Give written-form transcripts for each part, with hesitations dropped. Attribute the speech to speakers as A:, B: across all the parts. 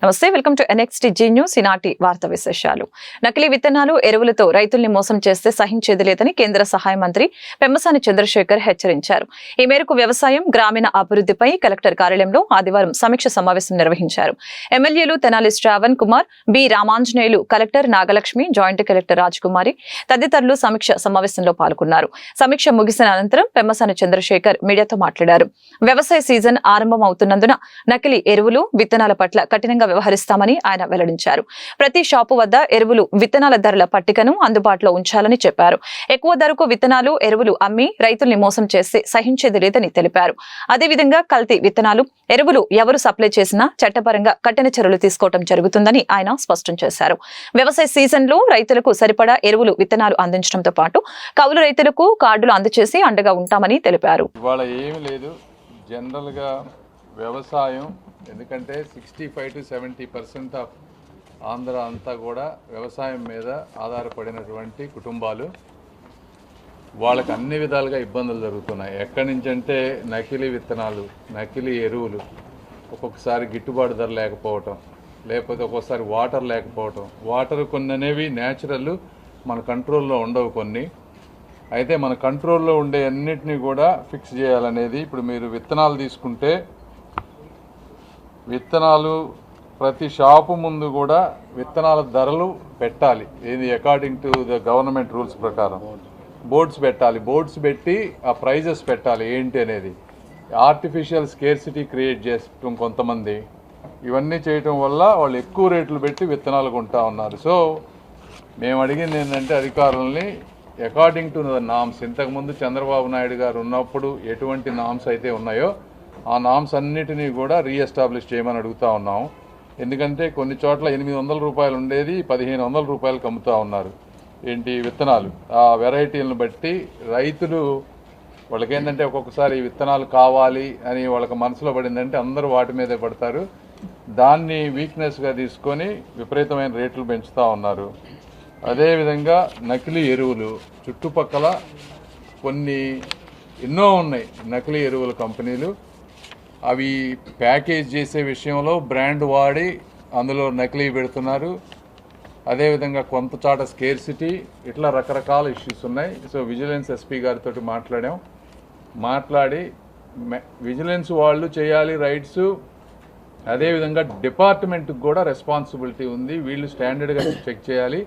A: నమస్తే, welcome to NXTG news. ఈనాటి వార్తా విశేషాలు. నకిలీ విత్తనాలు, ఎరువులతో రైతుల్ని మోసం చేస్తే సహించేది లేదని కేంద్ర సహాయ మంత్రి పెమ్మసాని చంద్రశేఖర్ హెచ్చరించారు. ఈ మేరకు వ్యవసాయం, గ్రామీణ అభివృద్ధిపై కలెక్టర్ కార్యాలయంలో ఆదివారం సమీక్ష సమావేశం నిర్వహించారు. ఎమ్మెల్యేలు Tenali Sravan Kumar, B Ramanjaneyulu, collector Nagalakshmi, joint collector Rajakumari తదితరులు సమీక్ష సమావేశంలో పాల్గొన్నారు. సమీక్ష ముగిసిన అనంతరం పెమ్మసాని చంద్రశేఖర్ మీడియాతో మాట్లాడారు. వ్యవసాయ సీజన్ ఆరంభం అవుతున్నందున నకిలీ ఎరువులు, విత్తనాల పట్ల కఠినంగా వ్యవహరిస్తామని ఆయన వెల్లడించారు. ప్రతి షాపు వద్ద ఎరువులు, విత్తనాల ధరల పట్టికను అందుబాటులో ఉంచాలని చెప్పారు. ఎక్కువ ధరకు విత్తనాలు, ఎరువులు అమ్మి రైతుల్ని మోసం చేస్తే సహించేది లేదని తెలిపారు. అదేవిధంగా కల్తీ విత్తనాలు, ఎరువులు ఎవరు సప్లై చేసినా చట్టపరంగా కఠిన చర్యలు తీసుకోవడం జరుగుతుందని ఆయన స్పష్టం చేశారు. వ్యవసాయ సీజన్ లో రైతులకు సరిపడా ఎరువులు, విత్తనాలు అందించడంతో పాటు కౌలు రైతులకు కార్డులు అందజేసి అండగా ఉంటామని తెలిపారు.
B: జనరల్గా వ్యవసాయం ఎందుకంటే 65 to 70% ఆఫ్ ఆంధ్ర అంతా కూడా వ్యవసాయం మీద ఆధారపడినటువంటి కుటుంబాలు. వాళ్ళకి అన్ని విధాలుగా ఇబ్బందులు జరుగుతున్నాయి. ఎక్కడి నుంచి అంటే నకిలీ విత్తనాలు, నకిలీ ఎరువులు, ఒక్కొక్కసారి గిట్టుబాటు ధర లేకపోవటం, లేకపోతే ఒక్కొక్కసారి వాటర్ లేకపోవటం. వాటర్ కొన్ని అనేవి న్యాచురల్, మన కంట్రోల్లో ఉండవు కొన్ని. అయితే మన కంట్రోల్లో ఉండే అన్నిటినీ కూడా ఫిక్స్ చేయాలనేది. ఇప్పుడు మీరు విత్తనాలు తీసుకుంటే, విత్తనాలు ప్రతి షాపు ముందు కూడా విత్తనాల ధరలు పెట్టాలి. ఇది according to the government rules ప్రకారం బోర్డ్స్ పెట్టాలి. బోర్డ్స్ పెట్టి ఆ ప్రైజెస్ పెట్టాలి ఏంటి అనేది. ఆర్టిఫిషియల్ స్కేర్సిటీ క్రియేట్ చేయడం కొంతమంది, ఇవన్నీ చేయటం వల్ల వాళ్ళు ఎక్కువ రేట్లు పెట్టి విత్తనాలు కొంటా ఉన్నారు. సో మేము అడిగింది ఏంటంటే అధికారులని అకార్డింగ్ టు ద నామ్స్, ఇంతకుముందు చంద్రబాబు నాయుడు గారు ఉన్నప్పుడు ఎటువంటి నామ్స్ అయితే ఉన్నాయో ఆ నామ్స్ అన్నిటినీ కూడా రీఎస్టాబ్లిష్ చేయమని అడుగుతూ ఉన్నాము. ఎందుకంటే కొన్ని చోట్ల 800 రూపాయలు ఉండేది 1500 రూపాయలకు అమ్ముతూ ఉన్నారు ఏంటి విత్తనాలు. ఆ వెరైటీలను బట్టి రైతులు వాళ్ళకేంటంటే ఒక్కొక్కసారి విత్తనాలు కావాలి అని వాళ్ళకి మనసులో పడిందంటే అందరూ వాటి మీదే పడతారు. దాన్ని వీక్నెస్గా తీసుకొని విపరీతమైన రేట్లు పెంచుతూ ఉన్నారు. అదేవిధంగా నకిలీ ఎరువులు చుట్టుపక్కల ఎన్నో ఉన్నాయి నకిలీ ఎరువుల కంపెనీలు. అవి ప్యాకేజ్ చేసే విషయంలో బ్రాండ్ వాడి అందులో నకిలీ పెడుతున్నారు. అదేవిధంగా కొంత చాట స్కేర్సిటీ, ఇట్లా రకరకాల ఇష్యూస్ ఉన్నాయి. సో విజిలెన్స్ ఎస్పీ గారితో మాట్లాడి విజిలెన్స్ వాళ్ళు చేయాలి రైట్స్. అదేవిధంగా డిపార్ట్మెంట్కి కూడా రెస్పాన్సిబిలిటీ ఉంది. వీళ్ళు స్టాండర్డ్గా చెక్ చేయాలి.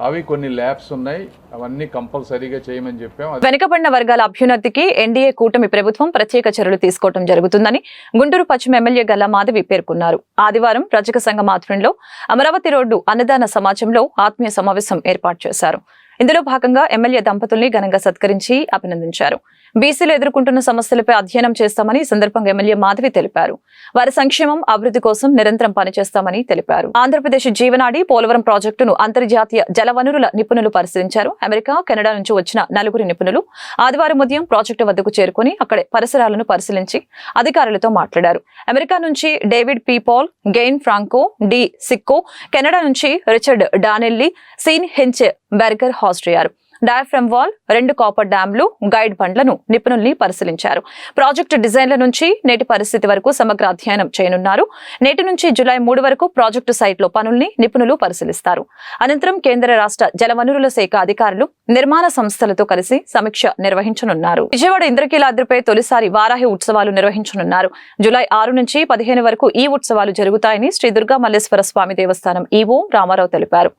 B: అవి కొన్ని ల్యాబ్స్ ఉన్నాయి, అవన్నీ కంపల్సరీగా చేయమని చెప్పాం.
A: వెనుకబడిన వర్గాల అభ్యున్నతికి ఎన్డీఏ కూటమి ప్రభుత్వం ప్రత్యేక చర్యలు తీసుకోవడం జరుగుతుందని గుంటూరు పశ్చిమ ఎమ్మెల్యే గల్లా మాధవి పేర్కొన్నారు. ఆదివారం రజక సంఘం ఆధ్వర్యంలో అమరావతి రోడ్డు అన్నదాన సమాజంలో ఆత్మీయ సమావేశం ఏర్పాటు చేశారు. ఇందులో భాగంగా ఎమ్మెల్యే దంపతుల్ని ఘనంగా సత్కరించి అభినందించారు. బీసీలు ఎదుర్కొంటున్న సమస్యలపై అధ్యయనం చేస్తామని ఈ సందర్భంగా ఎమ్మెల్యే మాధవి తెలిపారు. వారి సంక్షేమం, అభివృద్ధి కోసం నిరంతరం పనిచేస్తామని తెలిపారు. ఆంధ్రప్రదేశ్ జీవనాడి పోలవరం ప్రాజెక్టును అంతర్జాతీయ జలవనరుల నిపుణులు పరిశీలించారు. అమెరికా, కెనడా నుంచి వచ్చిన 9 నిపుణులు ఆదివారం ఉదయం ప్రాజెక్టు వద్దకు చేరుకుని అక్కడి పరిసరాలను పరిశీలించి అధికారులతో మాట్లాడారు. అమెరికా నుంచి David P Paul, Gian Franco Di Sicco, Canada నుంచి Richard Donnelly, Sean Hinchberger హాజరయ్యారు. డయాఫ్రమ్ వాల్, 2 కాపర్ డ్యాంలు, గైడ్ బండ్లను నిపుణుల్ని పరిశీలించారు. ప్రాజెక్టు డిజైన్ల నుంచి నేటి పరిస్థితి వరకు సమగ్ర అధ్యయనం చేయనున్నారు. నేటి నుంచి జూలై 3 వరకు ప్రాజెక్టు సైట్లో పనుల్ని నిపుణులు పరిశీలిస్తారు. అనంతరం కేంద్ర రాష్ట్ర జలవనరుల శాఖ అధికారులు, నిర్మాణ సంస్థలతో కలిసి సమీక్ష నిర్వహించనున్నారు. విజయవాడ ఇంద్రకీలాద్రిపై తొలిసారి వారాహి ఉత్సవాలు నిర్వహించనున్నారు. జూలై 6 నుంచి 15 వరకు ఈ ఉత్సవాలు జరుగుతాయని శ్రీ దుర్గా మల్లేశ్వర స్వామి దేవస్థానం ఈవో రామారావు తెలిపారు.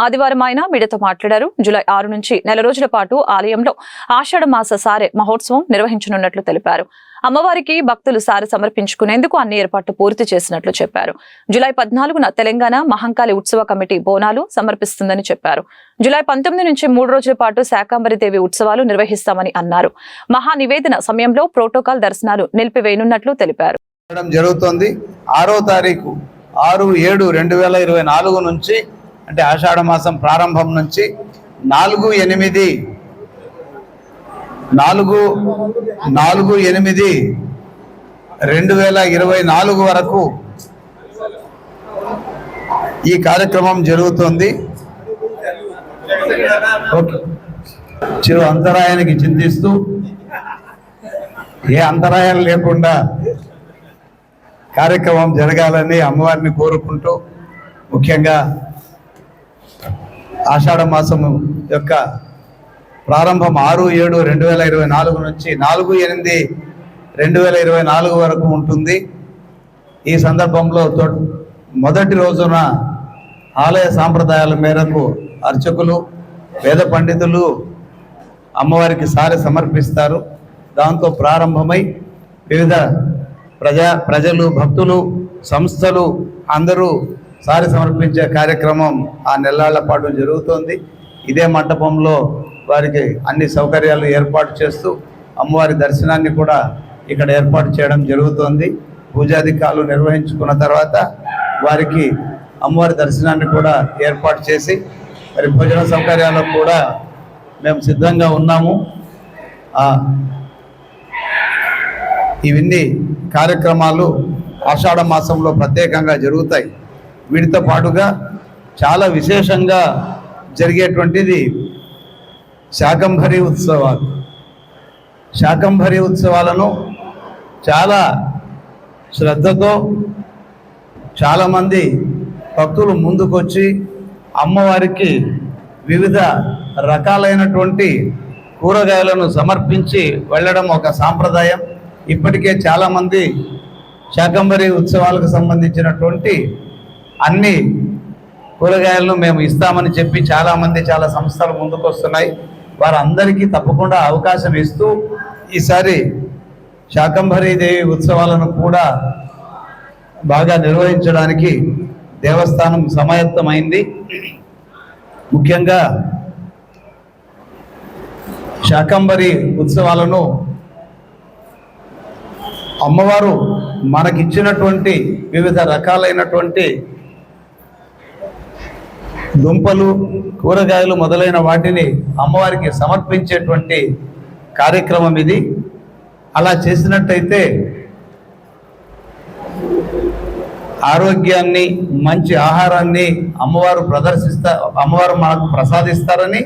A: ఆదివారం ఆయన మీడియాతో మాట్లాడారు. జూలై 6 నుంచి నెల రోజుల పాటు ఆలయంలో ఆషాఢ మాస సారె మహోత్సవం నిర్వహించనున్నట్లు తెలిపారు. అమ్మవారికి భక్తులు సారె సమర్పించుకునేందుకు అన్ని ఏర్పాట్లు పూర్తి చేసినట్లు చెప్పారు. జూలై 14న తెలంగాణ మహంకాళి ఉత్సవ కమిటీ బోనాలు సమర్పిస్తుందని చెప్పారు. జూలై 19 నుంచి 3 రోజుల పాటు శాకంబరిదేవి ఉత్సవాలు నిర్వహిస్తామని అన్నారు. మహా నివేదన సమయంలో ప్రోటోకాల్ దర్శనాలు నిలిపివేయనున్నట్లు తెలిపారు.
C: జరుగుతోంది 6వ తారీఖు 6/7/2024 నుంచి, అంటే ఆషాఢ మాసం ప్రారంభం నుంచి 4/8/2024 వరకు ఈ కార్యక్రమం జరుగుతోంది. చిరు అంతరాయానికి చింతిస్తూ ఏ అంతరాయం లేకుండా కార్యక్రమం జరగాలని అమ్మవారిని కోరుకుంటూ, ముఖ్యంగా ఆషాఢ మాసము యొక్క ప్రారంభం 6/7/2024 నుంచి 4/8/2024 వరకు ఉంటుంది. ఈ సందర్భంలో మొదటి రోజున ఆలయ సాంప్రదాయాల మేరకు అర్చకులు, వేద పండితులు అమ్మవారికి సారె సమర్పిస్తారు. దాంతో ప్రారంభమై వివిధ ప్రజలు, భక్తులు, సంస్థలు అందరూ సారె సమర్పించే కార్యక్రమం ఆ నెల్లాళ్ల పాటు జరుగుతోంది. ఇదే మంటపంలో వారికి అన్ని సౌకర్యాలు ఏర్పాటు చేస్తూ అమ్మవారి దర్శనాన్ని కూడా ఇక్కడ ఏర్పాటు చేయడం జరుగుతోంది. పూజాధికారులు నిర్వహించుకున్న తర్వాత వారికి అమ్మవారి దర్శనాన్ని కూడా ఏర్పాటు చేసి మరి భోజన సౌకర్యాలకు కూడా మేము సిద్ధంగా ఉన్నాము. ఇవన్నీ కార్యక్రమాలు ఆషాఢ మాసంలో ప్రత్యేకంగా జరుగుతాయి. వీటితో పాటుగా చాలా విశేషంగా జరిగేటువంటిది శాకంభరి ఉత్సవాలు. శాకంభరి ఉత్సవాలను చాలా శ్రద్ధతో చాలామంది భక్తులు ముందుకొచ్చి అమ్మవారికి వివిధ రకాలైనటువంటి కూరగాయలను సమర్పించి వెళ్ళడం ఒక సాంప్రదాయం. ఇప్పటికే చాలామంది శాకంభరి ఉత్సవాలకు సంబంధించినటువంటి అన్ని కూరగాయలను మేము ఇస్తామని చెప్పి చాలామంది, చాలా సంస్థలు ముందుకు వస్తున్నాయి. వారందరికీ తప్పకుండా అవకాశం ఇస్తూ ఈసారి శాకంభరీ దేవి ఉత్సవాలను కూడా బాగా నిర్వహించడానికి దేవస్థానం సమాయత్తమైంది. ముఖ్యంగా శాకంభరీ ఉత్సవాలను అమ్మవారు మనకిచ్చినటువంటి వివిధ రకాలైనటువంటి దుంపలు, కూరగాయలు మొదలైన వాటిని అమ్మవారికి సమర్పించేటువంటి కార్యక్రమం ఇది. అలా చేసినట్టయితే ఆరోగ్యాన్ని, మంచి ఆహారాన్ని అమ్మవారు మనకు ప్రసాదిస్తారని,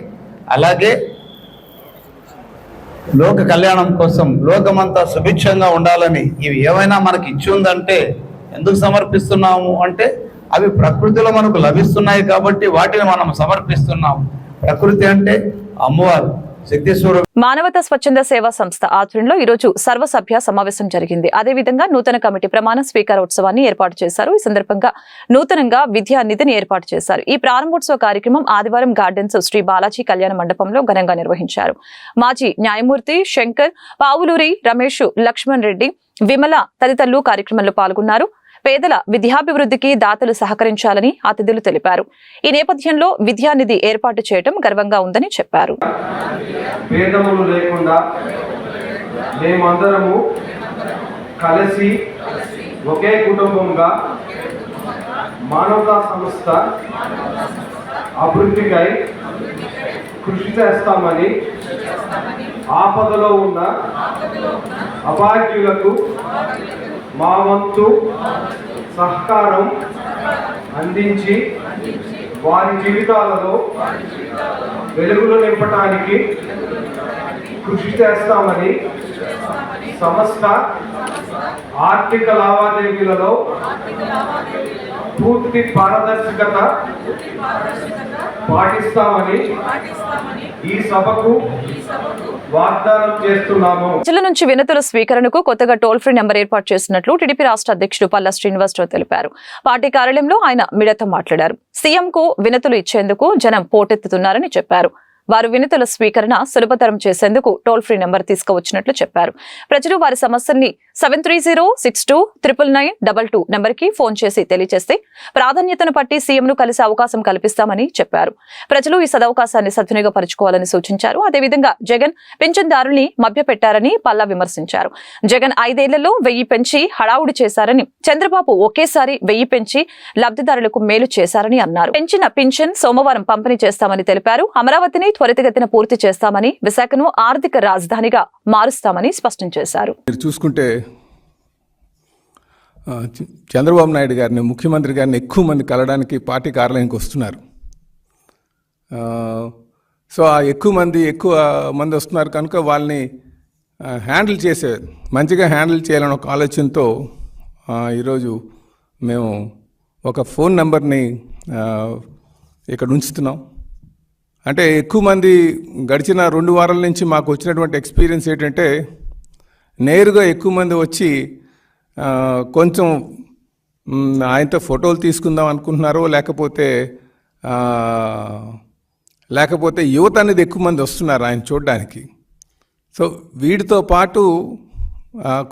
C: అలాగే లోక కళ్యాణం కోసం లోకమంతా సుభిక్షంగా ఉండాలని ఇవి ఏమైనా మనకి ఇచ్చి ఉందంటే ఎందుకు సమర్పిస్తున్నాము అంటే అవి ప్రకృతిలో మనకు లభిస్తున్నాయి కాబట్టి వాటిని మనం సమర్పిస్తున్నాము. ప్రకృతి అంటే అమ్మవారు, శక్తి స్వరూపం.
A: మానవతా స్వచ్ఛంద సేవా సంస్థ ఆధ్వర్యంలో ఈరోజు సర్వసభ్య సమావేశం జరిగింది. అదేవిధంగా నూతన కమిటీ ప్రమాణ స్వీకారోత్సవాన్ని ఏర్పాటు చేశారు. ఈ సందర్భంగా నూతనంగా విద్యా నిధిని ఏర్పాటు చేశారు. ఈ ప్రారంభోత్సవ కార్యక్రమం ఆదివారం గార్డెన్స్ శ్రీ బాలాజీ కళ్యాణ మండపంలో ఘనంగా నిర్వహించారు. మాజీ న్యాయమూర్తి శంకర్, పావులూరి రమేష్, లక్ష్మణ్ రెడ్డి, విమల తదితరులు కార్యక్రమంలో పాల్గొన్నారు. పేదల విద్యాభివృద్ధికి దాతలు సహకరించాలని అతిథులు తెలిపారు. ఈ నేపథ్యంలో విద్యానిధి ఏర్పాటు చేయడం గర్వంగా ఉందని చెప్పారు.
D: భేదములు లేకుండా మేమందరము కలిసి ఒకే కుటుంబంగా మానవతా సంస్థ అభివృద్ధికై కృషి చేస్తామని, ఆపదలో ఉన్న అభాగ్యులకు మా వంతు సహకారం అందించి వారి జీవితాలలో వెలుగులు నింపటానికి కృషి చేస్తామని, సమస్త ఆర్థిక లావాదేవీలలో పూర్తి పారదర్శకత పాటిస్తామని ఈ సభకు వాగ్దానం చేస్తున్నాము.
A: ప్రజల నుంచి వినతుల స్వీకరణకు కొత్తగా టోల్ ఫ్రీ నెంబర్ ఏర్పాటు చేసినట్లు టీడీపీ రాష్ట్ర అధ్యక్షుడు పల్లా శ్రీనివాసరావు తెలిపారు. పార్టీ కార్యాలయంలో ఆయన మీడియాతో మాట్లాడారు. సీఎంకు వినతులు ఇచ్చేందుకు జనం పోటెత్తుతున్నారని చెప్పారు. వారు వినతుల స్వీకరణ సులభతరం చేసేందుకు టోల్ ఫ్రీ నెంబర్ తీసుకువచ్చినట్లు చెప్పారు. ప్రజలు వారి సమస్యల్ని 7306299922 నెంబర్కి ఫోన్ చేసి తెలియజేస్తే ప్రాధాన్యతను బట్టి సీఎంను కలిసే అవకాశం కల్పిస్తామని చెప్పారు. ప్రజలు ఈ సదవకాశాన్ని సద్వినియోగపరచుకోవాలని సూచించారు. అదేవిధంగా జగన్ పింఛన్దారుల్ని మభ్యపెట్టారని పల్లా విమర్శించారు. జగన్ 5 ఏళ్లలో 1000 పెంచి హడావుడి చేశారని, చంద్రబాబు ఒకేసారి 1000 పెంచి లబ్ధిదారులకు మేలు చేశారని అన్నారు. పెంచిన పింఛన్ సోమవారం పంపిణీ చేస్తామని తెలిపారు. అమరావతిని త్వరితగతిన పూర్తి చేస్తామని, విశాఖను ఆర్థిక రాజధానిగా మారుస్తామని స్పష్టం చేశారు.
E: మీరు చూసుకుంటే చంద్రబాబు నాయుడు గారిని, ముఖ్యమంత్రి గారిని ఎక్కువ మంది కలవడానికి పార్టీ కార్యాలయానికి వస్తున్నారు. సో ఆ ఎక్కువ మంది వస్తున్నారు కనుక వాళ్ళని మంచిగా హ్యాండిల్ చేయాలని ఒక ఆలోచనతో ఈరోజు మేము ఒక ఫోన్ నెంబర్ని ఇక్కడ ఉంచుతున్నాం. అంటే ఎక్కువ మంది గడిచిన 2 వారాల నుంచి మాకు వచ్చినటువంటి ఎక్స్పీరియన్స్ ఏంటంటే, నేరుగా ఎక్కువ మంది వచ్చి కొంచెం ఆయనతో ఫోటోలు తీసుకుందాం అనుకుంటున్నారో, లేకపోతే యువత అనేది ఎక్కువ మంది వస్తున్నారు ఆయన చూడడానికి. సో వీటితో పాటు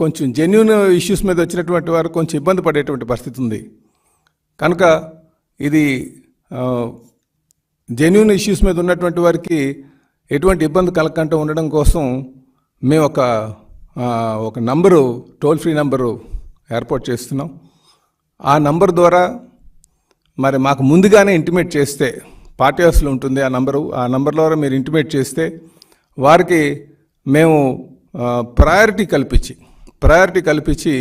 E: కొంచెం జెన్యూన్ ఇష్యూస్ మీద వచ్చినటువంటి వారు కొంచెం ఇబ్బంది పడేటువంటి పరిస్థితి ఉంది. కనుక ఇది జెన్యూన్ ఇష్యూస్ మీద ఉన్నటువంటి వారికి ఎటువంటి ఇబ్బంది కలగకుండా ఉండడం కోసం మేము ఒక నంబరు, టోల్ ఫ్రీ నంబరు ఏర్పాటు చేస్తున్నాం. ఆ నంబర్ ద్వారా మరి మాకు ముందుగానే ఇంటిమేట్ చేస్తే, పార్టీ హౌస్లో ఉంటుంది ఆ నంబర్ ద్వారా మీరు ఇంటిమేట్ చేస్తే వారికి మేము ప్రయారిటీ కల్పించి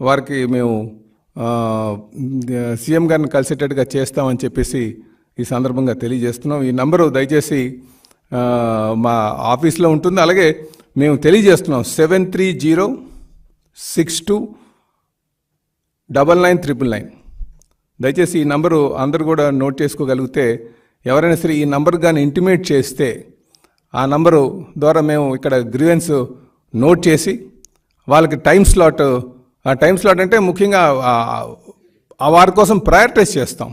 E: వారికి మేము సీఎం గారిని కలిసేటట్టుగా చేస్తామని చెప్పేసి ఈ సందర్భంగా తెలియజేస్తున్నాం. ఈ నంబరు దయచేసి మా ఆఫీస్లో ఉంటుంది. అలాగే మేము తెలియజేస్తున్నాం 7306299999. దయచేసి ఈ నంబరు అందరూ కూడా నోట్ చేసుకోగలిగితే, ఎవరైనా సరే ఈ నంబర్ కానీ ఇంటిమేట్ చేస్తే ఆ నంబరు ద్వారా మేము ఇక్కడ గ్రీవెన్స్ నోట్ చేసి వాళ్ళకి టైం స్లాట్ అంటే ముఖ్యంగా వారి కోసం ప్రయారిటైజ్ చేస్తాం.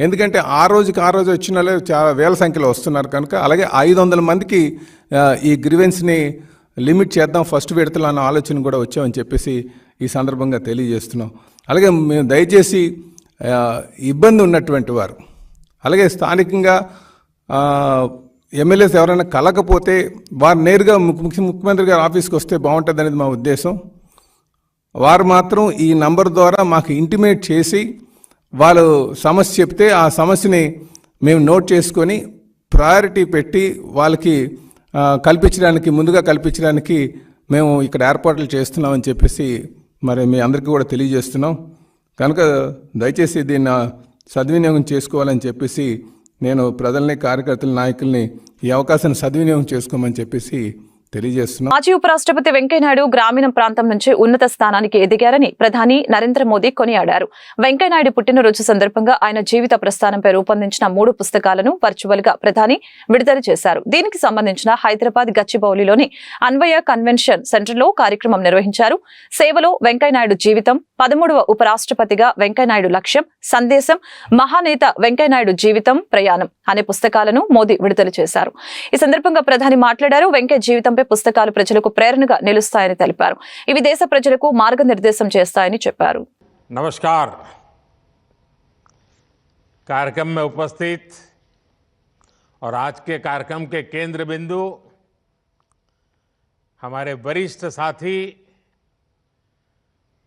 E: ఎందుకంటే ఆ రోజు వచ్చిన వాళ్ళు చాలా వేల సంఖ్యలో వస్తున్నారు కనుక, అలాగే 500 మందికి ఈ గ్రీవెన్స్ని లిమిట్ చేద్దాం ఫస్ట్ విడతలో అన్న ఆలోచన కూడా వచ్చామని చెప్పేసి ఈ సందర్భంగా తెలియజేస్తున్నాం. అలాగే మేము దయచేసి ఇబ్బంది ఉన్నటువంటి వారు, అలాగే స్థానికంగా ఎమ్మెల్యేస్ ఎవరైనా కలకపోతే వారు నేరుగా ముఖ్యమంత్రి గారి ఆఫీస్కి వస్తే బాగుంటుంది అనేది మా ఉద్దేశం. వారు మాత్రం ఈ నంబర్ ద్వారా మాకు ఇంటిమేట్ చేసి వాళ్ళు సమస్య చెప్తే ఆ సమస్యని మేము నోట్ చేసుకొని ప్రయారిటీ పెట్టి వాళ్ళకి ముందుగా కల్పించడానికి మేము ఇక్కడ ఏర్పాట్లు చేస్తున్నామని చెప్పేసి మరి మీ అందరికీ కూడా తెలియజేస్తున్నాం. కనుక దయచేసి దీన్ని సద్వినియోగం చేసుకోవాలని చెప్పేసి నేను ప్రజల్ని, కార్యకర్తల, నాయకుల్ని ఈ అవకాశాన్ని సద్వినియోగం చేసుకోమని చెప్పేసి తెలియజేస్తున్నాం.
A: మాజీ ఉపరాష్ట్రపతి వెంకయ్యనాయుడు గ్రామీణ ప్రాంతం నుంచి ఉన్నత స్థానానికి ఎదిగారని ప్రధాని నరేంద్ర మోదీ కొనియాడారు. వెంకయ్యనాయుడు పుట్టినరోజు సందర్భంగా ఆయన జీవిత ప్రస్థానంపై రూపొందించిన 3 పుస్తకాలను వర్చువల్ గా ప్రధాని విడుదల చేశారు. దీనికి సంబంధించిన హైదరాబాద్ గచ్చిబౌలిలోని అన్వయ కన్వెన్షన్ సెంటర్ లో కార్యక్రమం నిర్వహించారు. సేవలో వెంకయ్యనాయుడు జీవితం, 13వ ఉపరాష్ట్రపతిగా వెంకయ్యనాయుడు లక్ష్యం, సందేశం, మహానేత వెంకయ్యనాయుడు జీవితం, ప్రయాణం అనే పుస్తకాలను మోదీ విడుదల చేశారు. ఈ సందర్భంగా ప్రధాని మాట్లాడారు. వెంకయ్య జీవితంపై పుస్తకాలు ప్రజలకు ప్రేరణగా నిలుస్తాయని తెలిపారు. ఇవి దేశ ప్రజలకు మార్గనిర్దేశం చేస్తాయని చెప్పారు.
F: नमस्कार। कार्यक्रम में उपस्थित और आज के कार्यक्रम के केंद्र बिंदु हमारे वरिष्ठ साथी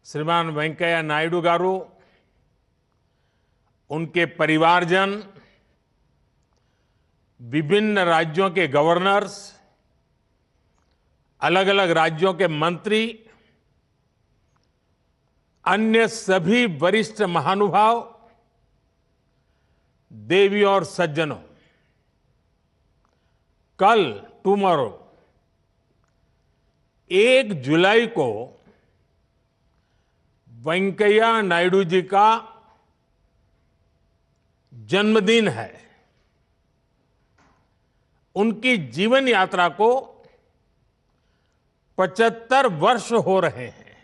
F: श्रीमान वेंकैया नायडू गारू, उनके परिवारजन, विभिन्न राज्यों के गवर्नर्स, अलग अलग राज्यों के मंत्री, अन्य सभी वरिष्ठ महानुभाव, देवी और सज्जनों, कल टुमारो 1 जुलाई को वेंकैया नायडू जी का जन्मदिन है। उनकी जीवन यात्रा को 75 वर्ष हो रहे हैं।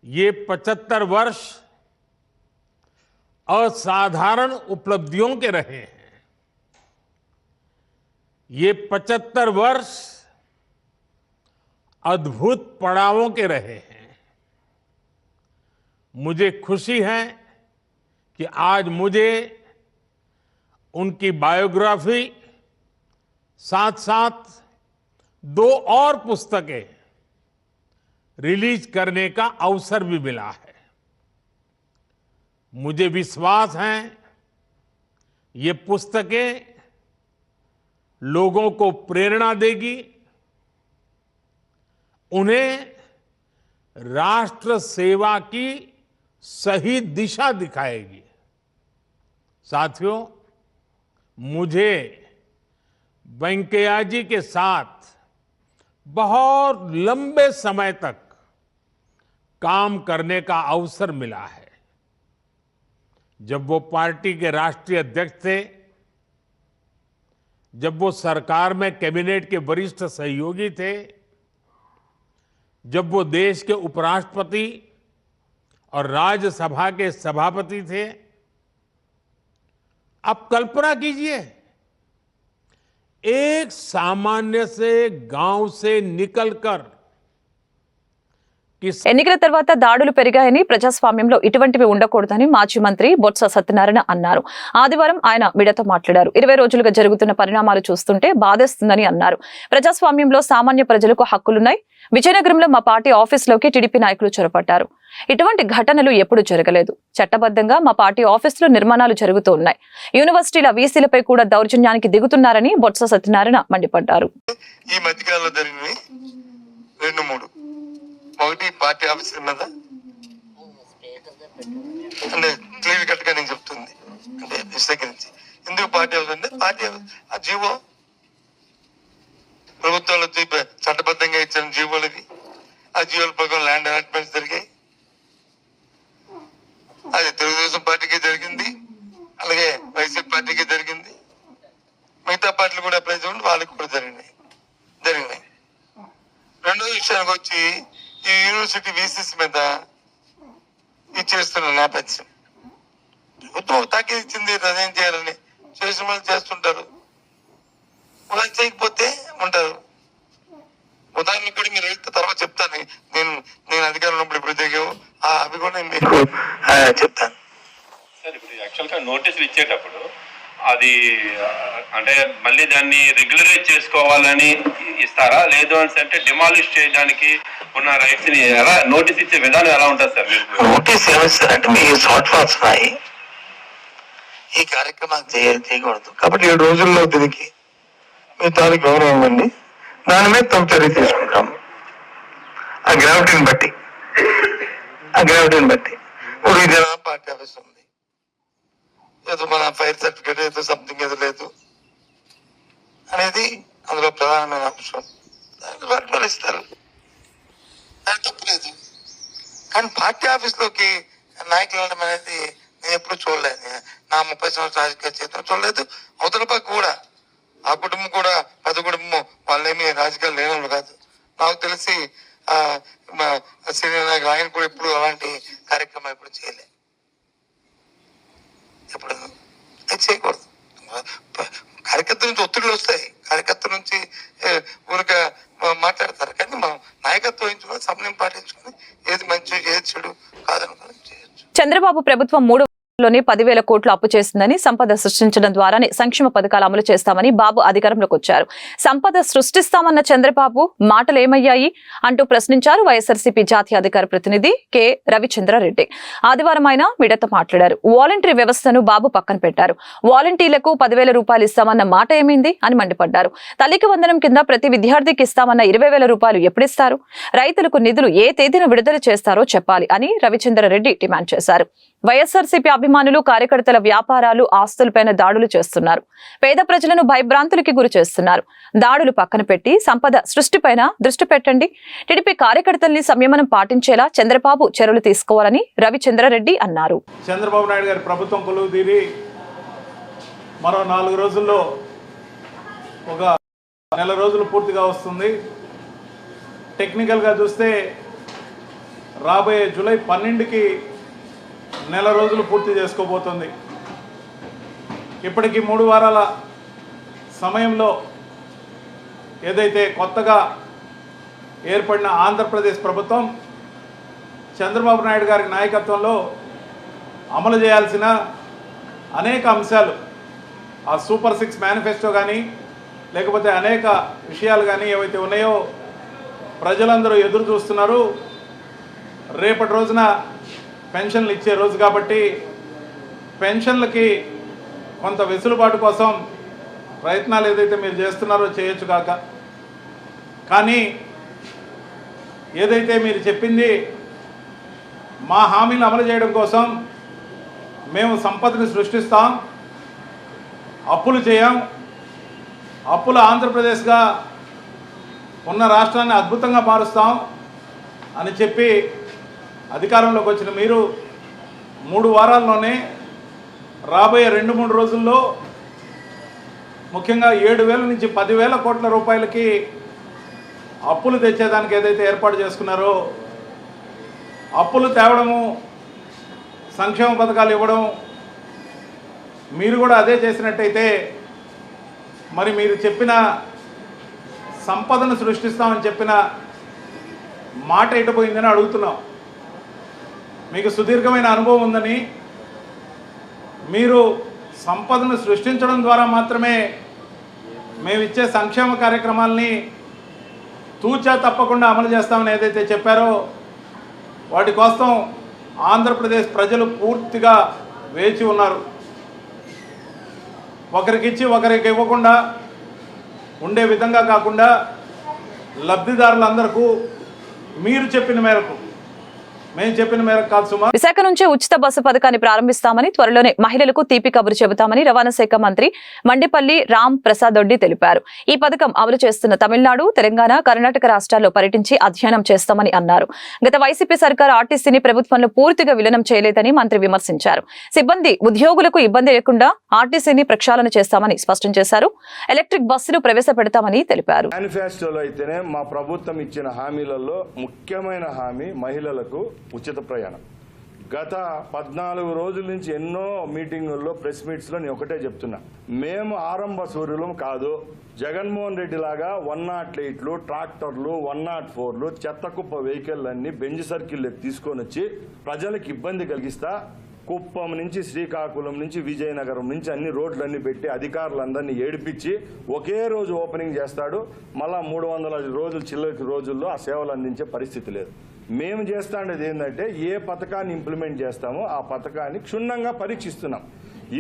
F: ये 75 वर्ष असाधारण उपलब्धियों के रहे हैं। ये 75 वर्ष अद्भुत पड़ावों के रहे हैं। मुझे खुशी है कि आज मुझे उनकी बायोग्राफी साथ साथ 2 और पुस्तकें रिलीज करने का अवसर भी मिला है। मुझे विश्वास है ये पुस्तकें लोगों को प्रेरणा देगी, उन्हें राष्ट्र सेवा की सही दिशा दिखाएगी। साथियों, मुझे वेंकैया जी के साथ बहुत लंबे समय तक काम करने का अवसर मिला है। जब वो पार्टी के राष्ट्रीय अध्यक्ष थे, जब वो सरकार में कैबिनेट के वरिष्ठ सहयोगी थे, जब वो देश के उपराष्ट्रपति और राज्यसभा के सभापति थे, आप कल्पना कीजिए, एक सामान्य से गांव से निकलकर
A: ఎన్నికల తర్వాత దాడులు పెరిగాయని, ప్రజాస్వామ్యంలో ఇటువంటివి ఉండకూడదని మాజీ మంత్రి బొత్స సత్యనారాయణ అన్నారు. ఆదివారం ఆయన మీడియాతో మాట్లాడారు. 20 రోజులుగా జరుగుతున్న పరిణామాలు చూస్తుంటే బాధేస్తుందని అన్నారు. ప్రజాస్వామ్యంలో సామాన్య ప్రజలకు హక్కులున్నాయి. విజయనగరంలో మా పార్టీ ఆఫీసులోకి టీడీపీ నాయకులు చొరబడ్డారు. ఇటువంటి ఘటనలు ఎప్పుడూ జరగలేదు. చట్టబద్ధంగా మా పార్టీ ఆఫీసులో నిర్మాణాలు జరుగుతూ ఉన్నాయి. యూనివర్సిటీల వీసీలపై కూడా దౌర్జన్యానికి దిగుతున్నారని బొత్స సత్యనారాయణ మండిపడ్డారు.
G: ఈ మధ్యకాలంలో జరిగినవి 2-3 ఒకటి పార్టీ ఆఫీస్ ఉన్నదా అంటే క్లియర్ కట్ గా నేను చెప్తుంది అంటే విశ్లేషించి ఎందుకు పార్టీ ఆఫీస్ అంటే పార్టీ ఆ జీవో ప్రభుత్వంలో చట్టబద్ధంగా ఇచ్చిన జీవోలది. ఆ జీవోల ప్రకారం ల్యాండ్ అలాట్మెంట్స్ జరిగాయి. అది తెలుగుదేశం పార్టీకి జరిగింది, అలాగే వైసీపీ పార్టీకి జరిగింది, మిగతా పార్టీలు కూడా అప్లై చేయండి, వాళ్ళకి కూడా జరిగినాయి. రెండో విషయానికి వచ్చి ఈ యూనివర్సిటీ వీసీస్ మీద ఇచ్చేస్తున్న నేపథ్యం ప్రభుత్వం తాకీదు ఇచ్చింది, అదేం చేయాలని చేసిన వాళ్ళు చేస్తుంటారు, వాళ్ళు చేయకపోతే ఉంటారు. ఉదాహరణ కూడా మీరు తర్వాత చెప్తాను. నేను అధికారం ఉన్నప్పుడు ఇప్పుడు దిగావు అవి కూడా నేను మీకు చెప్తాను.
H: సార్ ఇప్పుడు యాక్చువల్గా నోటీసులు ఇచ్చేటప్పుడు అది అంటే మళ్ళీ దాన్ని రెగ్యులరైజ్ చేసుకోవాలని ఇస్తారా, లేదు అంటే డిమాలిష్ చేయడానికి ఉన్న రైట్స్ ని ఎలా నోటీస్ ఇచ్చే విధానం ఎలా ఉంటుంది సార్?
G: నోటీస్ ఏమిస్తారంటే మీ షార్ట్ ఫాల్స్ ఉన్నాయి, ఈ కార్యక్రమాలు చేయకూడదు కాబట్టి 7 రోజుల్లో దీనికి మీ తాలూకు గౌరవం ఇవ్వండి, దాని మీద తమ చర్య తీసుకుంటాం. ఆ గ్రావిటీని బట్టి ఇప్పుడు ఇది పార్టీ ఆఫీస్ ఉంది, ఏదో మన ఫైర్ సర్టిఫికేట్ ఏదో సంథింగ్ ఏదో లేదు అనేది అందులో ప్రధానమైన అంశం. దానికి ఇస్తారు, దాని తప్పులేదు. కానీ పార్టీ ఆఫీస్లోకి నాయకులు వెళ్ళడం అనేది నేను ఎప్పుడు చూడలేదు. నా 30 సంవత్సరాల రాజకీయ జీవితం చూడలేదు. అవతల పక్క కూడా ఆ కుటుంబం కూడా పెద్ద కుటుంబం, వాళ్ళేమి రాజకీయాలు లేని కాదు. నాకు తెలిసి సీనియర్ నాయకులు ఆయన కూడా ఎప్పుడు అలాంటి కార్యక్రమం ఎప్పుడు చేయలేదు. ఎప్పుడు అది చేయకూడదు. కార్యకర్తల నుంచి ఒత్తిడిలు వస్తాయి, కార్యకర్తల నుంచి ఊరిక మాట్లాడతారు. కానీ మనం నాయకత్వం వహించుకొని సమయం పాటించుకొని ఏది మంచి ఏది చెడు కాదనుకొని చేయొచ్చు.
A: చంద్రబాబు ప్రభుత్వం 3 లోనే 10,000 కోట్లు అప్పు చేసిందని, సంపద సృష్టించడం ద్వారానే సంక్షేమ పథకాలు అమలు చేస్తామని బాబు అధికారంలోకి వచ్చారు. సంపద సృష్టిస్తామన్న చంద్రబాబు మాటలు ఏమయ్యాయి అంటూ ప్రశ్నించారు వైఎస్ఆర్సీపీ జాతీయ అధికార ప్రతినిధి కె రవిచంద్రారెడ్డి. ఆదివారం ఆయన మీడియాతో మాట్లాడారు. వాలంటరీ వ్యవస్థను బాబు పక్కన పెట్టారు. వాలంటీర్లకు 10,000 రూపాయలు ఇస్తామన్న మాట ఏమైంది అని మండిపడ్డారు. తల్లికి వందనం కింద ప్రతి విద్యార్థికి ఇస్తామన్న 20,000 రూపాయలు ఎప్పుడిస్తారు? రైతులకు నిధులు ఏ తేదీన విడుదల చేస్తారో చెప్పాలి అని రవిచంద్రారెడ్డి డిమాండ్ చేశారు. వైఎస్ఆర్సీపీ అభిమానులు కార్యకర్తల వ్యాపారాలు ఆస్తులపైన దాడులు చేస్తున్నారు. పేద ప్రజలను భయభ్రాంతులకి గురి చేస్తున్నారు. దాడులు పక్కన పెట్టి సంపద సృష్టిపైన దృష్టి పెట్టండి. టీడీపీ కార్యకర్తల్ని సంయమనం పాటించేలా చంద్రబాబు చర్యలు తీసుకోవాలని రవిచంద్రారెడ్డి అన్నారు.
I: చంద్రబాబు నాయుడు గారి ప్రభుత్వం కొలువు తీరి మరో 4 రోజుల్లో ఒక నెల రోజులు పూర్తిగా వస్తుంది. టెక్నికల్గా చూస్తే రాబోయే జూలై 12కి నెల రోజులు పూర్తి చేసుకోబోతుంది. ఇప్పటికీ 3 వారాల సమయంలో ఏదైతే కొత్తగా ఏర్పడిన ఆంధ్రప్రదేశ్ ప్రభుత్వం చంద్రబాబు నాయుడు గారి నాయకత్వంలో అమలు చేయాల్సిన అనేక అంశాలు, ఆ సూపర్ 6 మేనిఫెస్టో కానీ లేకపోతే అనేక విషయాలు కానీ ఏవైతే ఉన్నాయో ప్రజలందరూ ఎదురు చూస్తున్నారు. రేపటి రోజున పెన్షన్లు ఇచ్చే రోజు కాబట్టి పెన్షన్లకి కొంత వెసులుబాటు కోసం ప్రయత్నాలు ఏదైతే మీరు చేస్తున్నారో చేయొచ్చు కాక, కానీ ఏదైతే మీరు చెప్పింది మా హామీలు అమలు చేయడం కోసం మేము సంపదని సృష్టిస్తాం, అప్పులు చేయం, అప్పుల ఆంధ్రప్రదేశ్గా ఉన్న రాష్ట్రాన్ని అద్భుతంగా మారుస్తాం అని చెప్పి అధికారంలోకి వచ్చిన మీరు 3 వారాల్లోనే రాబోయే 2-3 రోజుల్లో ముఖ్యంగా 7,000 నుంచి 10,000 కోట్ల రూపాయలకి అప్పులు తెచ్చేదానికి ఏదైతే ఏర్పాటు చేసుకున్నారో, అప్పులు తేవడము, సంక్షేమ పథకాలు ఇవ్వడం, మీరు కూడా అదే చేసినట్టయితే మరి మీరు చెప్పిన సంపదను సృష్టిస్తామని చెప్పిన మాట ఎటుపోయిందని అడుగుతున్నాం. మీకు సుదీర్ఘమైన అనుభవం ఉందని, మీరు సంపదను సృష్టించడం ద్వారా మాత్రమే మేము ఇచ్చే సంక్షేమ కార్యక్రమాలని తూచా తప్పకుండా అమలు చేస్తామని ఏదైతే చెప్పారో వాటి కోసం ఆంధ్రప్రదేశ్ ప్రజలు పూర్తిగా వేచి ఉన్నారు. ఒకరికిచ్చి ఒకరికి ఇవ్వకుండా ఉండే విధంగా కాకుండా లబ్ధిదారులందరికీ మీరు చెప్పిన మేరకు, మేము చెప్పిన మేరకు కాదు సుమా.
A: విశాఖ నుంచే ఉచిత బస్సు పథకాన్ని ప్రారంభిస్తామని, త్వరలోనే మహిళలకు తీపి కబురు చెబుతామని రవాణా శాఖ మంత్రి మండిపల్లి రామ్ ప్రసాద్ రెడ్డి తెలిపారు. ఈ పథకం అమలు చేస్తున్న తమిళనాడు, తెలంగాణ, కర్ణాటక రాష్ట్రాల్లో పర్యటించి అధ్యయనం చేస్తామని అన్నారు. గత వైసీపీ సర్కారు ఆర్టీసీని ప్రభుత్వంలో పూర్తిగా విలీనం చేయలేదని మంత్రి విమర్శించారు. సిబ్బంది, ఉద్యోగులకు ఇబ్బంది లేకుండా ఆర్టీసీని ప్రక్షాళన చేస్తామని స్పష్టం చేశారు. ఎలక్ట్రిక్ బస్సులు ప్రవేశపెడతామని తెలిపారు.
J: మేనిఫెస్టోలో అయితేనే మా ప్రభుత్వం ఇచ్చిన హామీలలో ముఖ్యమైన హామీ మహిళలకు ఉచిత ప్రయాణం. గత 14 రోజుల నుంచి ఎన్నో మీటింగుల్లో, ప్రెస్ మీట్స్లో నేను ఒకటే చెప్తున్నా, మేము ఆరంభ సూర్యులం కాదు. జగన్మోహన్ రెడ్డి లాగా 108లు, ట్రాక్టర్లు, 104లు, చెత్త కుప్ప వెహికల్లన్నీ బెంజ్ సర్కిల్లోకి తీసుకొని వచ్చి ప్రజలకు ఇబ్బంది కలిగిస్తా, కుప్పం నుంచి శ్రీకాకుళం నుంచి విజయనగరం నుంచి అన్ని రోడ్లన్నీ పెట్టి అధికారులందరినీ ఏడిపించి ఒకే రోజు ఓపెనింగ్ చేస్తాడు. మళ్ళా 300 రోజులు చిల్లరికి రోజుల్లో ఆ సేవలు అందించే పరిస్థితి లేదు. మేము చేస్తాండేది ఏంటంటే, ఏ పథకాన్ని ఇంప్లిమెంట్ చేస్తామో ఆ పథకాన్ని క్షుణ్ణంగా పరీక్షిస్తున్నాం.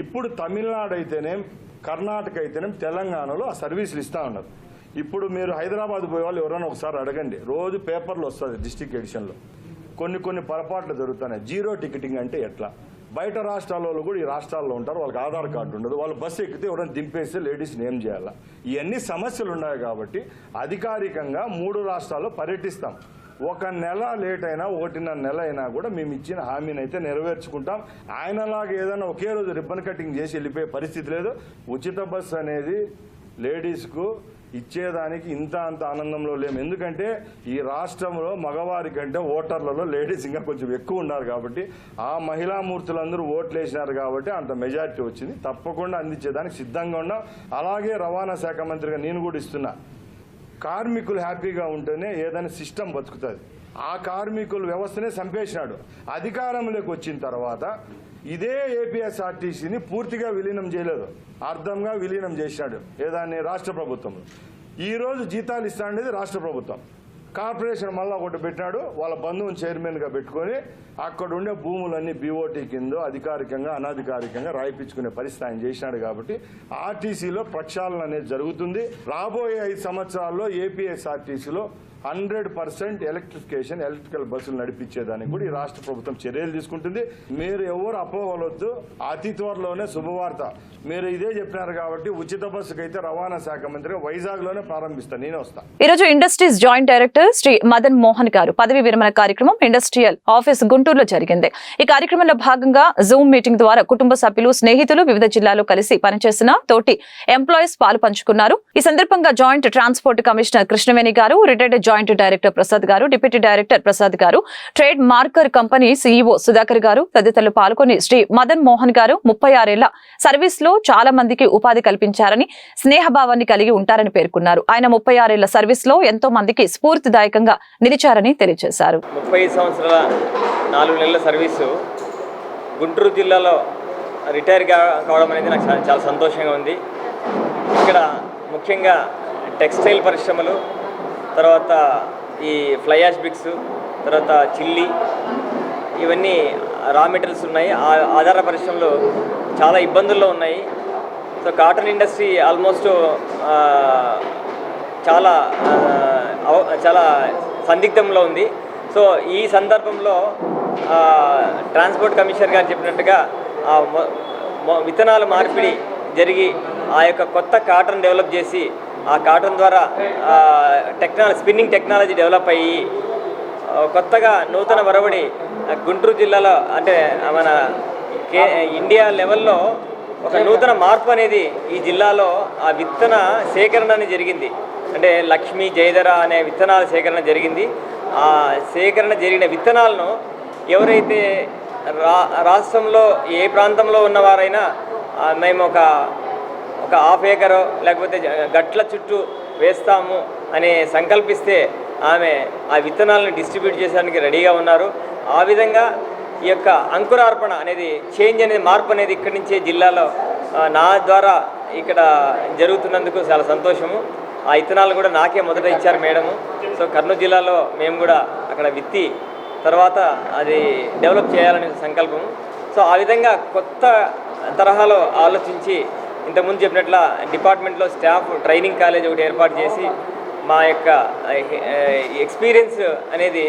J: ఇప్పుడు తమిళనాడు అయితేనేం, కర్ణాటక అయితేనేం, తెలంగాణలో ఆ సర్వీసులు ఇస్తూ ఉన్నారు. ఇప్పుడు మీరు హైదరాబాద్ పోయే వాళ్ళు ఎవరైనా ఒకసారి అడగండి, రోజు పేపర్లో వస్తుంది డిస్ట్రిక్ట్ ఎడిషన్లో కొన్ని పొరపాట్లు జరుగుతున్నాయి. జీరో టికెటింగ్ అంటే ఎట్లా? బయట రాష్ట్రాల్లో కూడా ఈ రాష్ట్రాల్లో ఉంటారు, వాళ్ళకి ఆధార్ కార్డు ఉండదు, వాళ్ళు బస్సు ఎక్కితే ఎవరైనా దింపేస్తే లేడీస్ని ఏం చేయాలా? ఇవన్నీ సమస్యలు ఉన్నాయి కాబట్టి అధికారికంగా 3 రాష్ట్రాల్లో పర్యటిస్తాం. 1 నెల లేట్ అయినా 1.5 నెల అయినా కూడా మేము ఇచ్చిన హామీని అయితే నెరవేర్చుకుంటాం. ఆయనలాగా ఏదైనా ఒకే రోజు రిబ్బన్ కటింగ్ చేసి వెళ్ళిపోయే పరిస్థితి లేదు. ఉచిత బస్సు అనేది లేడీస్కు ఇచ్చేదానికి ఇంత అంత ఆనందంలో లేము. ఎందుకంటే ఈ రాష్ట్రంలో మగవారి కంటే ఓటర్లలో లేడీస్ ఇంకా కొంచెం ఎక్కువ ఉన్నారు కాబట్టి, ఆ మహిళామూర్తులందరూ ఓట్లు వేసినారు కాబట్టి అంత మెజారిటీ వచ్చింది. తప్పకుండా అందించేదానికి సిద్ధంగా ఉన్నాం. అలాగే రవాణా శాఖ మంత్రిగా నేను కూడా ఇస్తున్నా, కార్మికులు హ్యాపీగా ఉంటేనే ఏదైనా సిస్టమ్ బతుకుతుంది. ఆ కార్మికుల వ్యవస్థనే చంపేసినాడు. అధికారంలోకి వచ్చిన తర్వాత ఇదే ఏపీఎస్ఆర్టీసీని పూర్తిగా విలీనం చేయలేదు, అర్థంగా విలీనం చేసినాడు. ఏదాన్ని? రాష్ట్ర ప్రభుత్వంలో. ఈరోజు జీతాలు ఇస్తాండేది రాష్ట్ర ప్రభుత్వం. కార్పొరేషన్ మళ్ళీ ఒకటి పెట్టినాడు, వాళ్ళ బంధువుని చైర్మన్గా పెట్టుకొని అక్కడ ఉండే భూములన్నీ బీఓటీ కింద అధికారికంగా అనధికారికంగా రాయిపించుకునే పరిస్థితి ఆయన చేసినాడు. కాబట్టి ఆర్టీసీలో ప్రక్షాళన అనేది జరుగుతుంది. రాబోయే 5 సంవత్సరాల్లో ఏపీఎస్ఆర్టీసీలో 100% ఎలక్ట్రిఫికేషన్, ఎలక్ట్రికల్ బస్సులు నడిపించేదానికి కూడా ఈ రాష్ట్ర ప్రభుత్వం చర్యలు తీసుకుంటుంది. మీరు ఎవరు అపోవలొద్దు, అతి త్వరలోనే శుభవార్త. మీరు ఇదే చెప్పినారు కాబట్టి ఉచిత బస్సుకు అయితే రవాణా శాఖ మంత్రిగా వైజాగ్ లోనే ప్రారంభిస్తాను, నేనే వస్తాను.
A: ఈ రోజు industries joint director Shri Madan Mohan గారు పదవి విరమణ కార్యక్రమం ఇండస్ట్రియల్ ఆఫీస్ గుంటూరులో జరిగింది. ఈ కార్యక్రమంలో భాగంగా జూమ్ మీటింగ్ ద్వారా కుటుంబ సభ్యులు, స్నేహితులు, వివిధ జిల్లాల్లో కలిసి పనిచేసిన తోటి ఎంప్లాయీస్ పాలు పంచుకున్నారు. ఈ సందర్భంగా జాయింట్ ట్రాన్స్పోర్ట్ కమిషనర్ కృష్ణవేణి గారు, రిటైర్డ్ జాయింట్ డైరెక్టర్ ప్రసాద్ గారు, డిప్యూటీ డైరెక్టర్ ప్రసాద్ గారు, trade marker company CEO Sudhakar గారు తదితరులు పాల్గొని శ్రీ మదన్ మోహన్ గారు 36 ఏళ్ల సర్వీస్ లో చాలా మందికి ఉపాధి కల్పించారని, స్నేహభావాన్ని కలిగి ఉంటారని పేర్కొన్నారు. ఆయన 36 ఏళ్ల సర్వీస్ లో ఎంతో మందికి స్ఫూర్తిదాయకంగా నిలిచారని తెలియజేశారు.
K: 30 సంవత్సరాల 4 నెలల సర్వీసు గుంటూరు జిల్లాలో రిటైర్ కావడం అనేది నాకు చాలా సంతోషంగా ఉంది. ఇక్కడ ముఖ్యంగా టెక్స్టైల్ పరిశ్రమలు, తర్వాత ఈ ఫ్లై యాష్ బ్రిక్స్, తర్వాత చిల్లీ, ఇవన్నీ రా మెటీరియల్స్ ఉన్నాయి. ఆధార పరిశ్రమలు చాలా ఇబ్బందుల్లో ఉన్నాయి. సో కాటన్ ఇండస్ట్రీ ఆల్మోస్ట్ చాలా సందిగ్ధంలో ఉంది. సో ఈ సందర్భంలో ట్రాన్స్పోర్ట్ కమిషనర్ గారు చెప్పినట్టుగా విత్తనాల మార్పిడి జరిగి ఆ యొక్క కొత్త కాటన్ డెవలప్ చేసి, ఆ కాటన్ ద్వారా స్పిన్నింగ్ టెక్నాలజీ డెవలప్ అయ్యి కొత్తగా నూతన వరవడి గుంటూరు జిల్లాలో అంటే మన ఇండియా లెవెల్లో ఒక నూతన మార్పు అనేది ఈ జిల్లాలో ఆ విత్తన సేకరణ అనేది జరిగింది. అంటే లక్ష్మీ జయధర అనే విత్తనాల సేకరణ జరిగింది. ఆ సేకరణ జరిగిన విత్తనాలను ఎవరైతే రాష్ట్రంలో ఏ ప్రాంతంలో ఉన్నవారైనా మేము ఒక హాఫ్ ఏకరో లేకపోతే గట్ల చుట్టూ వేస్తాము అని సంకల్పిస్తే ఆమె ఆ విత్తనాలను డిస్ట్రిబ్యూట్ చేయడానికి రెడీగా ఉన్నారు. ఆ విధంగా ఈ యొక్క అంకురార్పణ అనేది చేంజ్ అనేది మార్పు అనేది ఇక్కడి నుంచే జిల్లాలో నా ద్వారా ఇక్కడ జరుగుతున్నందుకు చాలా సంతోషము. ఆ విత్తనాలు కూడా నాకే మొదట ఇచ్చారు మేడము. సో కర్నూలు జిల్లాలో మేము కూడా అక్కడ విత్తి తర్వాత అది డెవలప్ చేయాలనే సంకల్పం. సో ఆ విధంగా కొత్త తరహాలో ఆలోచించి ఇంతకుముందు చెప్పినట్ల డిపార్ట్మెంట్లో స్టాఫ్ ట్రైనింగ్ కాలేజ్ ఒకటి ఏర్పాటు చేసి మా యొక్క ఎక్స్పీరియన్స్ అనేది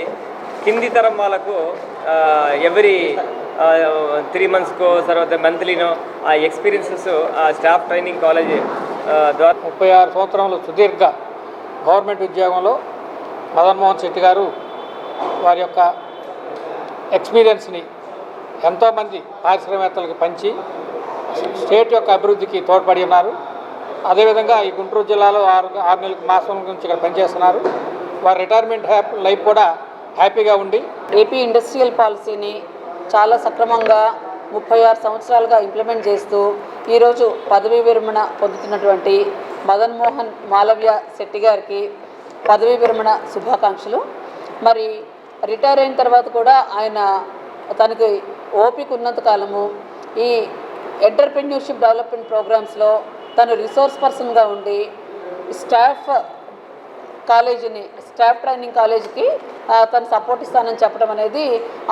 K: కింది తరం వాళ్ళకు ఎవ్రీ 3 monthsకో తర్వాత మంత్లీనో ఆ ఎక్స్పీరియన్సెస్ ఆ స్టాఫ్ ట్రైనింగ్ కాలేజ్ ద్వారా
L: 36 సంవత్సరంలో సుదీర్ఘ గవర్నమెంట్ ఉద్యోగంలో మదన్మోహన్ శెట్టి గారు వారి యొక్క ఎక్స్పీరియన్స్ని ఎంతోమంది పారిశ్రామికవేత్తలకు పంచి స్టేట్ యొక్క అభివృద్ధికి తోడ్పడి ఉన్నారు. అదేవిధంగా ఈ గుంటూరు జిల్లాలో 6 నెలల మాసం నుంచి ఇక్కడ పనిచేస్తున్నారు. వారి రిటైర్మెంట్ లైఫ్ కూడా హ్యాపీగా ఉండి
M: ఏపీ ఇండస్ట్రియల్ పాలసీని చాలా సక్రమంగా 36 సంవత్సరాలుగా ఇంప్లిమెంట్ చేస్తూ ఈరోజు పదవీ విరమణ పొందుతున్నటువంటి మదన్మోహన్ మాలవ్య శెట్టి గారికి పదవీ విరమణ శుభాకాంక్షలు. మరి రిటైర్ అయిన తర్వాత కూడా ఆయన తనకి ఓపిక ఉన్నంత కాలము ఈ ఎంటర్‌ప్రెన్యూర్‌షిప్ డెవలప్మెంట్ ప్రోగ్రామ్స్లో తను రిసోర్స్ పర్సన్గా ఉండి స్టాఫ్ ట్రైనింగ్ కాలేజీకి తను సపోర్ట్ ఇస్తానని చెప్పడం అనేది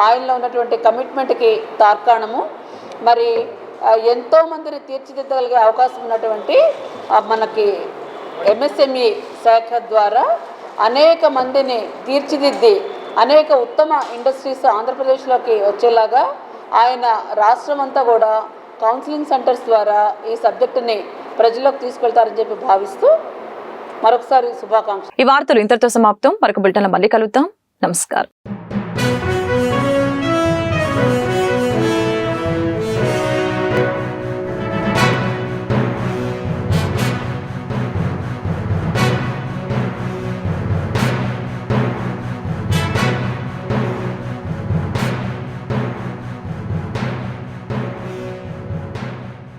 M: ఆయనలో ఉన్నటువంటి కమిట్మెంట్కి తార్కాణము. మరి ఎంతోమందిని తీర్చిదిద్దగలిగే అవకాశం ఉన్నటువంటి మనకి ఎంఎస్ఎంఈ శాఖ ద్వారా అనేక మందిని తీర్చిదిద్ది అనేక ఉత్తమ ఇండస్ట్రీస్ ఆంధ్రప్రదేశ్లోకి వచ్చేలాగా ఆయన రాష్ట్రం అంతా కూడా కౌన్సిలింగ్ సెంటర్స్ ద్వారా ఈ సబ్జెక్టుని ప్రజల్లోకి తీసుకెళ్తారని చెప్పి భావిస్తూ మరొకసారి శుభాకాంక్షలు.
A: ఈ వార్తలు ఇంతటితో సమాప్తం. మరొక బులెటిన్లో మళ్ళీ కలుద్దాం. నమస్కారం.